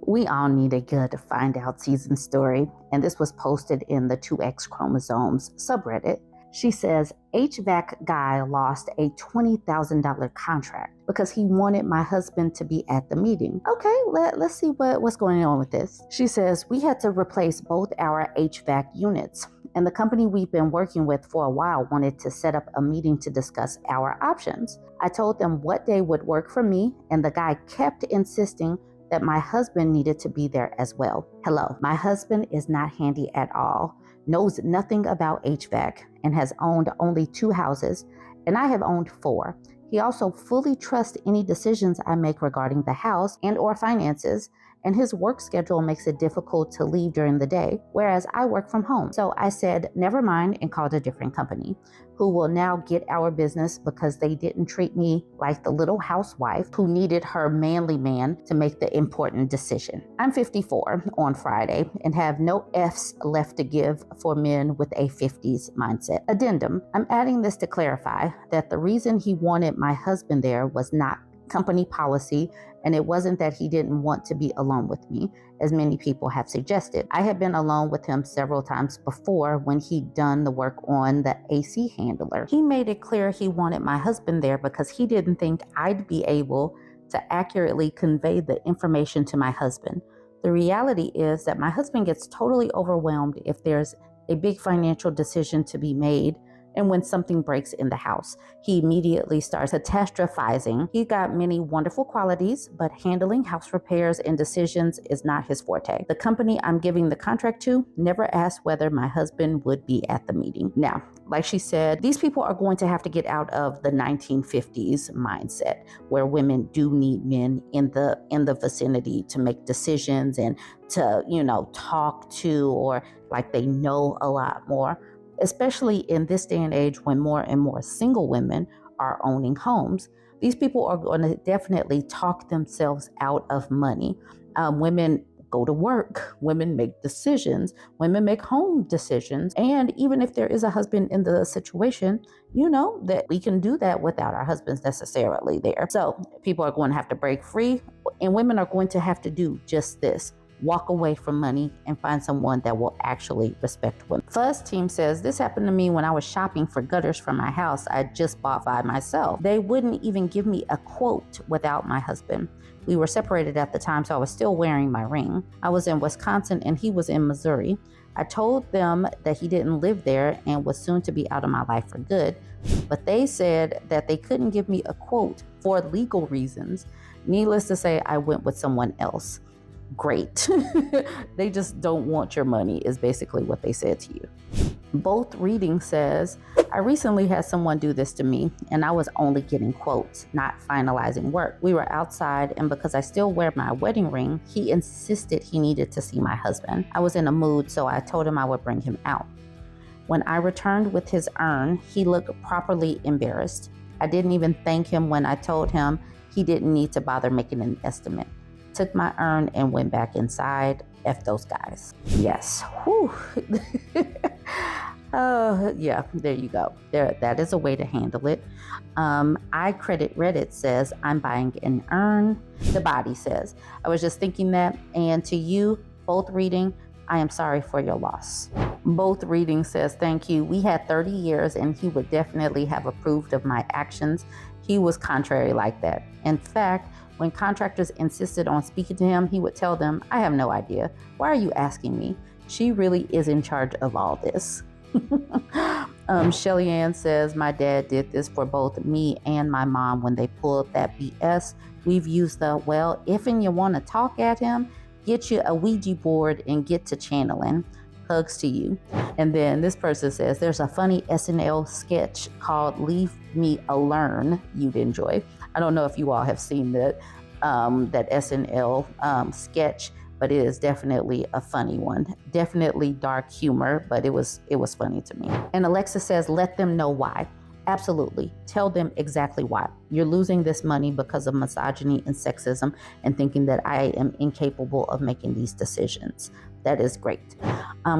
We all need a good find out season story, and this was posted in the 2X chromosomes subreddit. She says, HVAC guy lost a $20,000 contract because he wanted my husband to be at the meeting. Okay, let's see what's going on with this. She says, we had to replace both our HVAC units, and the company we've been working with for a while wanted to set up a meeting to discuss our options. I told them what day would work for me, and the guy kept insisting that my husband needed to be there as well. Hello, my husband is not handy at all, knows nothing about HVAC, and has owned only 2 houses, and I have owned 4. He also fully trusts any decisions I make regarding the house and or finances, and his work schedule makes it difficult to leave during the day, whereas I work from home. So I said, never mind, and called a different company, who will now get our business because they didn't treat me like the little housewife who needed her manly man to make the important decision. I'm 54 on Friday and have no F's left to give for men with a 50s mindset. Addendum, I'm adding this to clarify that the reason he wanted my husband there was not company policy, and it wasn't that he didn't want to be alone with me, as many people have suggested. I had been alone with him several times before when he'd done the work on the AC handler. He made it clear he wanted my husband there because he didn't think I'd be able to accurately convey the information to my husband. The reality is that my husband gets totally overwhelmed if there's a big financial decision to be made. And when something breaks in the house, he immediately starts catastrophizing. He got many wonderful qualities, but handling house repairs and decisions is not his forte. The company I'm giving the contract to never asked whether my husband would be at the meeting. Now, like she said, these people are going to have to get out of the 1950s mindset where women do need men in the vicinity to make decisions and to, talk to, or like they know a lot more. Especially in this day and age when more and more single women are owning homes. These people are going to definitely talk themselves out of money. Women go to work, women make decisions, women make home decisions. And even if there is a husband in the situation, that we can do that without our husbands necessarily there. So people are going to have to break free, and women are going to have to do just this. Walk away from money and find someone that will actually respect women. Fuzz Team says, this happened to me when I was shopping for gutters for my house I just bought by myself. They wouldn't even give me a quote without my husband. We were separated at the time, so I was still wearing my ring. I was in Wisconsin and he was in Missouri. I told them that he didn't live there and was soon to be out of my life for good, but they said that they couldn't give me a quote for legal reasons. Needless to say, I went with someone else. Great. They just don't want your money is basically what they said to you. Both Reading says, I recently had someone do this to me and I was only getting quotes, not finalizing work. We were outside, and because I still wear my wedding ring, he insisted he needed to see my husband. I was in a mood, so I told him I would bring him out. When I returned with his urn, he looked properly embarrassed. I didn't even thank him when I told him he didn't need to bother making an estimate. Took my urn and went back inside. F those guys. Yes. Whew. Yeah, there you go. That is a way to handle it. I Credit Reddit says, I'm buying an urn. The Body says, I was just thinking that. And to you, both Reading, I am sorry for your loss. Both Reading says, thank you. We had 30 years and he would definitely have approved of my actions. He was contrary like that. In fact, when contractors insisted on speaking to him, he would tell them, I have no idea. Why are you asking me? She really is in charge of all this. Shelly Ann says, my dad did this for both me and my mom when they pulled that BS. We've used the, well, if and you want to talk at him, get you a Ouija board and get to channeling. Hugs to you. And then this person says, there's a funny SNL sketch called Leave Me Alone you'd enjoy. I don't know if you all have seen that SNL sketch, but it is definitely a funny one. Definitely dark humor, but it was funny to me. And Alexa says, let them know why. Absolutely. Tell them exactly why. You're losing this money because of misogyny and sexism and thinking that I am incapable of making these decisions. That is great.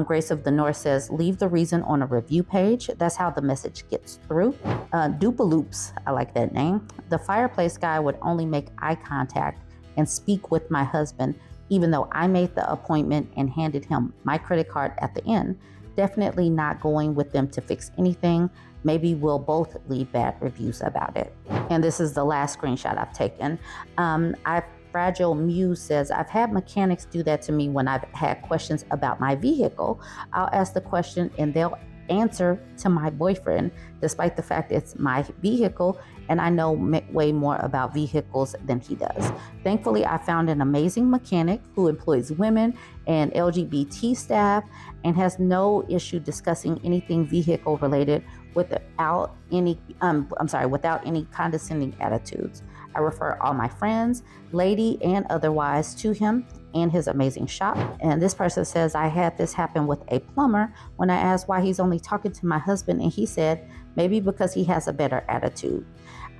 Grace of the North says, leave the reason on a review page. That's how the message gets through. Dupaloops, I like that name. The fireplace guy would only make eye contact and speak with my husband even though I made the appointment and handed him my credit card at the end. Definitely not going with them to fix anything. Maybe we'll both leave bad reviews about it. And this is the last screenshot I've taken. Fragile Muse says, I've had mechanics do that to me when I've had questions about my vehicle. I'll ask the question and they'll answer to my boyfriend, despite the fact it's my vehicle and I know way more about vehicles than he does. Thankfully, I found an amazing mechanic who employs women and LGBT staff and has no issue discussing anything vehicle related without any condescending attitudes. I refer all my friends, lady and otherwise, to him and his amazing shop. And this person says, I had this happen with a plumber when I asked why he's only talking to my husband, and he said, maybe because he has a better attitude.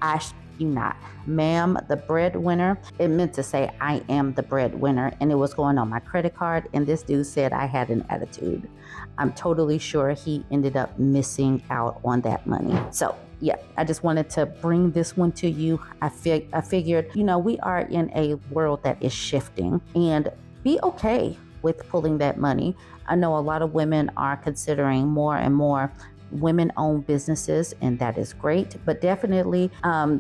I you not, ma'am, the breadwinner. It meant to say I am the breadwinner, and it was going on my credit card, and this dude said I had an attitude. I'm totally sure he ended up missing out on that money. So yeah, I just wanted to bring this one to you. I figured, we are in a world that is shifting, and be okay with pulling that money. I know a lot of women are considering more and more women-owned businesses, and that is great. But definitely,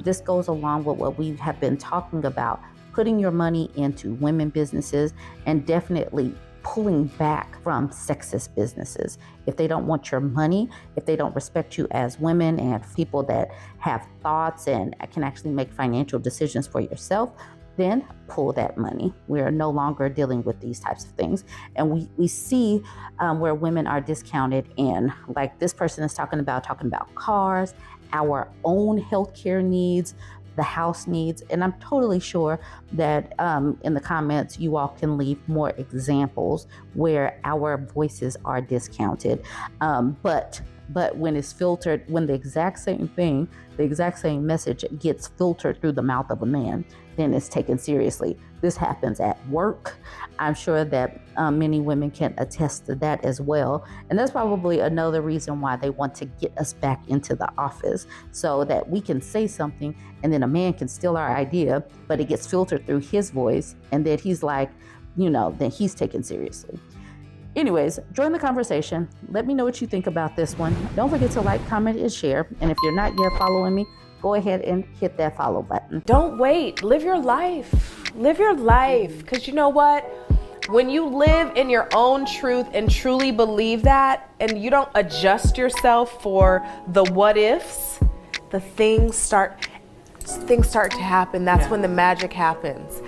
this goes along with what we have been talking about, putting your money into women businesses and definitely pulling back from sexist businesses. If they don't want your money, if they don't respect you as women and people that have thoughts and can actually make financial decisions for yourself, then pull that money. We are no longer dealing with these types of things. And we see where women are discounted in, like this person is talking about cars, our own healthcare needs, the house needs. And I'm totally sure that in the comments, you all can leave more examples where our voices are discounted. But when it's filtered, when the exact same thing, the exact same message gets filtered through the mouth of a man, then it's taken seriously. This happens at work. I'm sure that many women can attest to that as well. And that's probably another reason why they want to get us back into the office, so that we can say something and then a man can steal our idea, but it gets filtered through his voice, and then he's like, then he's taken seriously. Anyways, join the conversation. Let me know what you think about this one. Don't forget to like, comment, and share. And if you're not yet following me, go ahead and hit that follow button. Don't wait. Live your life. Live your life. Because you know what? When you live in your own truth and truly believe that, and you don't adjust yourself for the what ifs, the things start to happen. That's when the magic happens.